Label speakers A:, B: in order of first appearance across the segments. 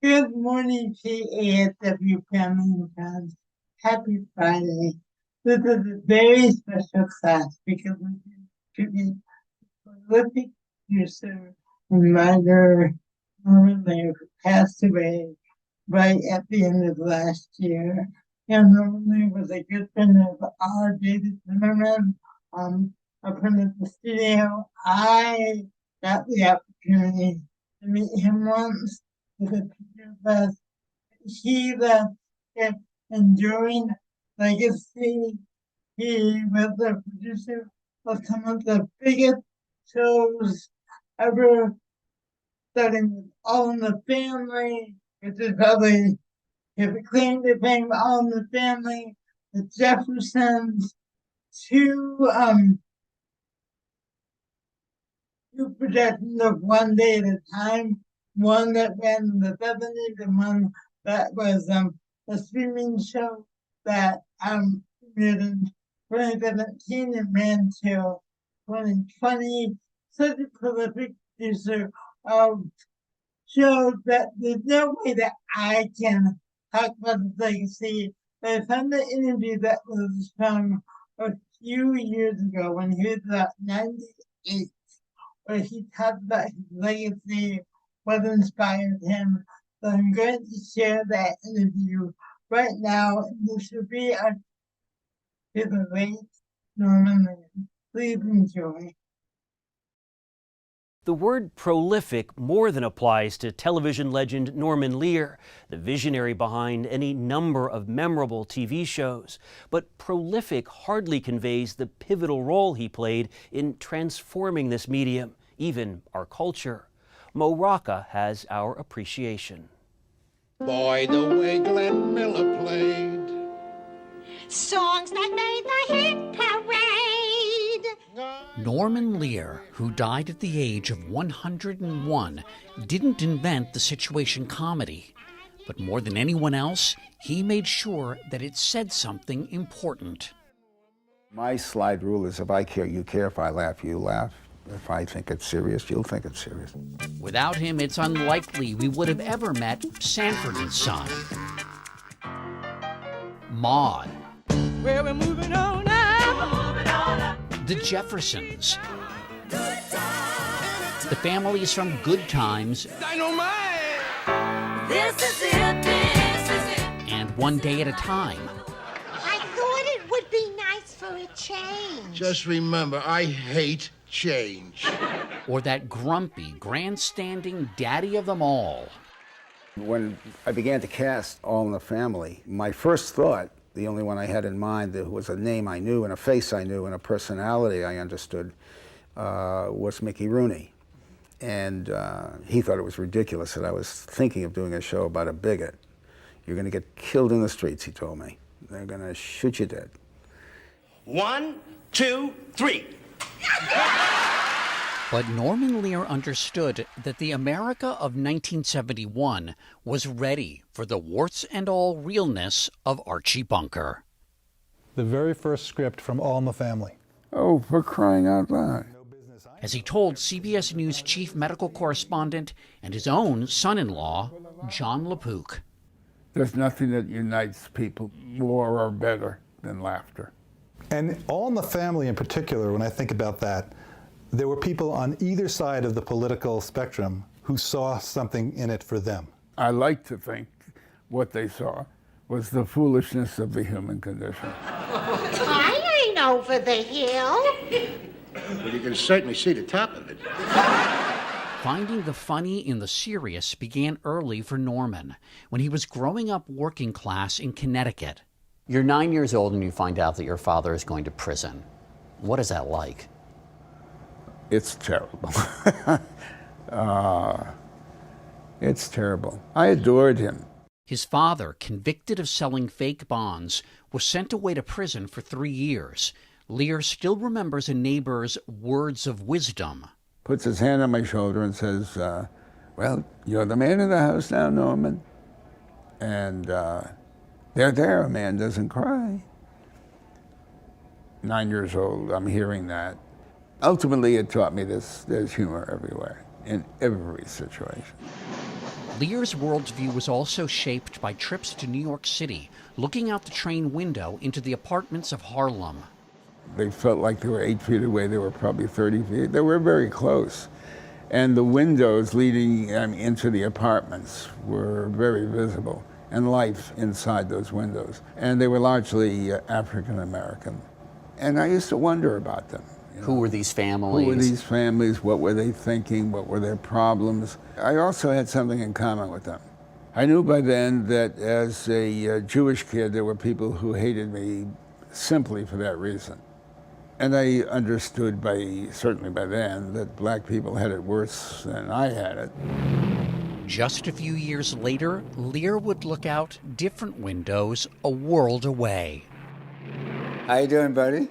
A: Good morning, PASW family and friends. Happy Friday. This is a very special class because we tribute prolific producer and writer Norman Lear, who passed away right at the end of last year. And Norman Lear was a good friend of our David Zimmerman, a friend of the studio. I got the opportunity to meet him once with a picture of us. He left an enduring legacy. He was the producer of some of the biggest shows ever, starting with All in the Family, which is probably his claim to fame, All in the Family, The Jeffersons, two two productions of One Day at a Time, one that ran in the 70s and one that was a streaming show that premiered in 2017 and ran till 2020. Such a prolific producer of shows that there's no way that I can talk about his legacy. But I found the interview that was from a few years ago when he was about 98, where he talked about his legacy, what inspired him. So I'm going to share that interview right now. This will be to the late Norman Lear. Please enjoy.
B: The word prolific more than applies to television legend Norman Lear, the visionary behind any number of memorable TV shows. But prolific hardly conveys the pivotal role he played in transforming this medium, even our culture. Mo Rocca has our appreciation.
C: Boy, the way Glenn Miller played.
D: Songs that made the hit parade.
E: Norman Lear, who died at the age of 101, didn't invent the situation comedy. But more than anyone else, he made sure that it said something important.
F: My slide rule is if I care, you care. If I laugh, you laugh. If I think it's serious, you'll think it's serious.
E: Without him, it's unlikely we would have ever met Sanford and Son, Maude,
D: Well, we're moving on now.
E: the Jeffersons, the families from Good Times,
C: Dynamite!
D: This is it, this is it.
E: and One Day at a Time.
D: I thought it would be nice for a change.
C: Just remember, I hate change.
E: Or that grumpy, grandstanding daddy of them all.
F: When I began to cast All in the Family, my first thought, the only one I had in mind, that was a name I knew and a face I knew and a personality I understood, was Mickey Rooney. And he thought it was ridiculous that I was thinking of doing a show about a bigot. You're going to get killed in the streets, he told me. They're going to shoot you dead.
G: 1, 2, 3.
E: But Norman Lear understood that the America of 1971 was ready for the warts and all realness of Archie Bunker.
H: The very first script from All in the Family.
F: Oh, for crying out loud.
E: As he told CBS News chief medical correspondent and his own son-in-law, John LaPook.
F: There's nothing that unites people more or better than laughter.
H: And All in the Family in particular, when I think about that, there were people on either side of the political spectrum who saw something in it for them.
F: I like to think what they saw was the foolishness of the human condition.
D: I ain't over the hill.
C: Well, you can certainly see the top of it.
E: Finding the funny in the serious began early for Norman, when he was growing up working class in Connecticut. You're 9 years old and you find out that your father is going to prison. What is that like?
F: It's terrible. It's terrible. I adored him.
E: His father, convicted of selling fake bonds, was sent away to prison for 3 years. Lear still remembers a neighbor's words of wisdom.
F: Puts his hand on my shoulder and says, well, you're the man of the house now, Norman. And they're there, a man doesn't cry. 9 years old, I'm hearing that. Ultimately, it taught me there's humor everywhere, in every situation.
E: Lear's worldview was also shaped by trips to New York City, looking out the train window into the apartments of Harlem.
F: They felt like they were 8 feet away. They were probably 30 feet. They were very close. And the windows leading into the apartments were very visible, and life inside those windows. And they were largely African American. And I used to wonder about them.
E: Who were these families?
F: Who were these families? What were they thinking? What were their problems? I also had something in common with them. I knew by then that as a Jewish kid, there were people who hated me simply for that reason. And I understood certainly by then, that black people had it worse than I had it.
E: Just a few years later, Lear would look out different windows a world away.
I: How you doing, buddy?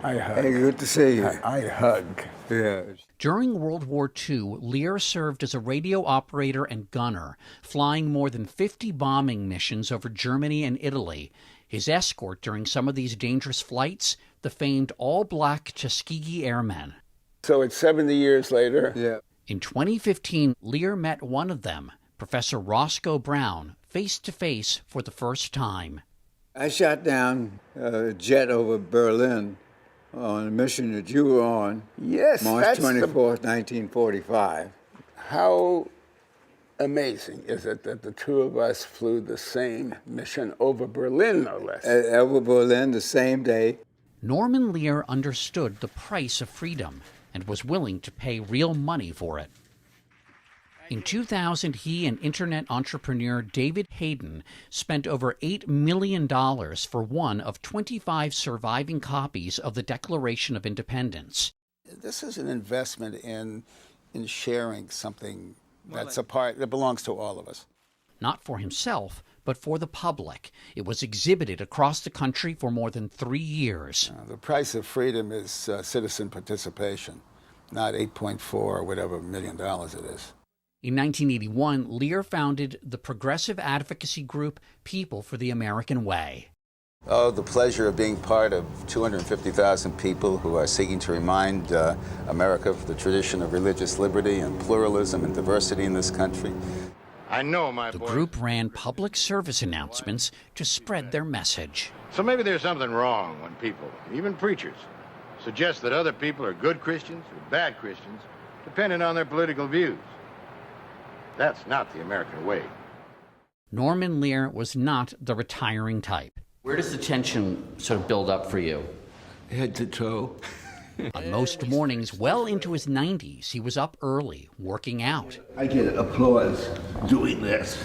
F: I hug.
I: Hey, good to see you.
F: I hug.
I: Yeah.
E: During World War II, Lear served as a radio operator and gunner, flying more than 50 bombing missions over Germany and Italy. His escort during some of these dangerous flights, the famed all-black Tuskegee Airmen.
F: So it's 70 years later.
I: Yeah.
E: In 2015, Lear met one of them, Professor Roscoe Brown, face-to-face for the first time.
I: I shot down a jet over Berlin on a mission that you were on.
F: Yes,
I: March 24th, 1945.
F: How amazing is it that the two of us flew the same mission over Berlin, no less?
I: Over Berlin the same day.
E: Norman Lear understood the price of freedom and was willing to pay real money for it. In 2000, he and internet entrepreneur David Hayden spent over $8 million for one of 25 surviving copies of the Declaration of Independence.
F: This is an investment in sharing something that belongs to all of us.
E: Not for himself, but for the public. It was exhibited across the country for more than 3 years.
F: The price of freedom is citizen participation, not $8.4 or whatever million it is.
E: In 1981, Lear founded the progressive advocacy group People for the American Way.
J: Oh, the pleasure of being part of 250,000 people who are seeking to remind America of the tradition of religious liberty and pluralism and diversity in this country.
C: I know my
E: The
C: boy.
E: group ran public service announcements to spread their message.
C: So maybe there's something wrong when people, even preachers, suggest that other people are good Christians or bad Christians, depending on their political views. That's not the American way.
E: Norman Lear was not the retiring type. Where does the tension sort of build up for you?
F: Head to toe.
E: On most mornings, well into his 90s, he was up early, working out.
F: I get applause doing this.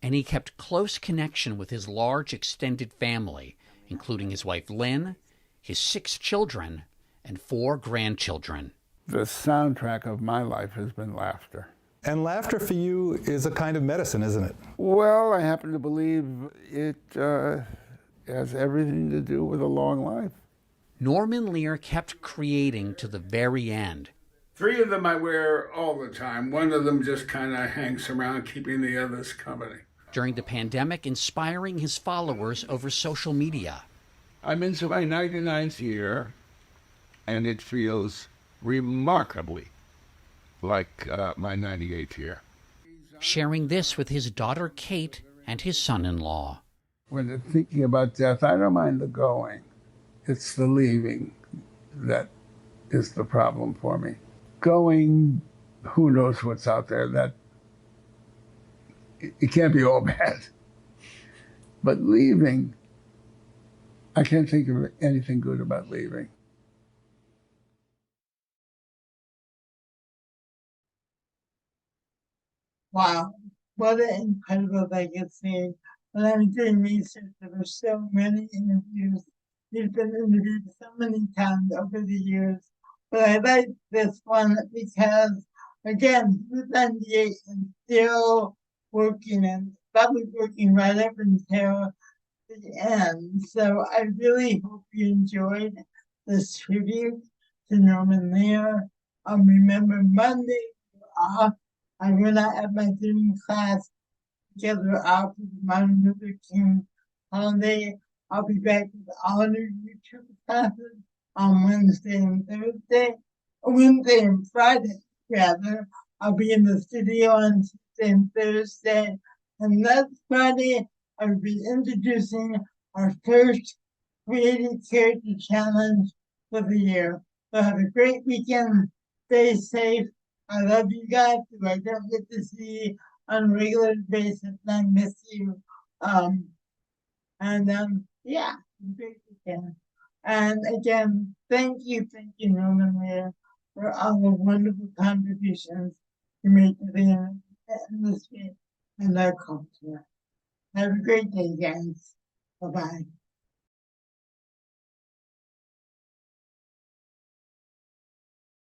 E: And he kept close connection with his large extended family, including his wife Lynn, his 6 children, and 4 grandchildren.
F: The soundtrack of my life has been laughter.
H: And laughter for you is a kind of medicine, isn't it?
F: Well, I happen to believe it has everything to do with a long life.
E: Norman Lear kept creating to the very end.
F: 3 of them I wear all the time. One of them just kind of hangs around, keeping the others company.
E: During the pandemic, inspiring his followers over social media.
K: I'm into my 99th year, and it feels remarkably like my 98th year.
E: Sharing this with his daughter Kate and his son-in-law.
F: When they're thinking about death, I don't mind the going. It's the leaving that is the problem for me. Going, who knows what's out there. That it can't be all bad. But leaving, I can't think of anything good about leaving.
A: Wow, what an incredible legacy. When I'm doing research, there were so many interviews. He's been interviewed so many times over the years. But I like this one because, again, he was 98 and still working, and probably working right up until the end. So I really hope you enjoyed this tribute to Norman Lear. Remember, Monday, off. I will not have my Zoom class together out with Martin Luther King holiday. I'll be back with all new YouTube classes on Wednesday and Friday, rather, I'll be in the studio on Tuesday and Thursday. And next Friday, I'll be introducing our first Creative Character Challenge for the year. So have a great weekend. Stay safe. I love you guys who I don't get to see on a regular basis. And I miss you. Yeah, great weekend. And again, thank you, Norman Lear, for all the wonderful contributions you made to the industry and our culture. Have a great day, guys. Bye-bye.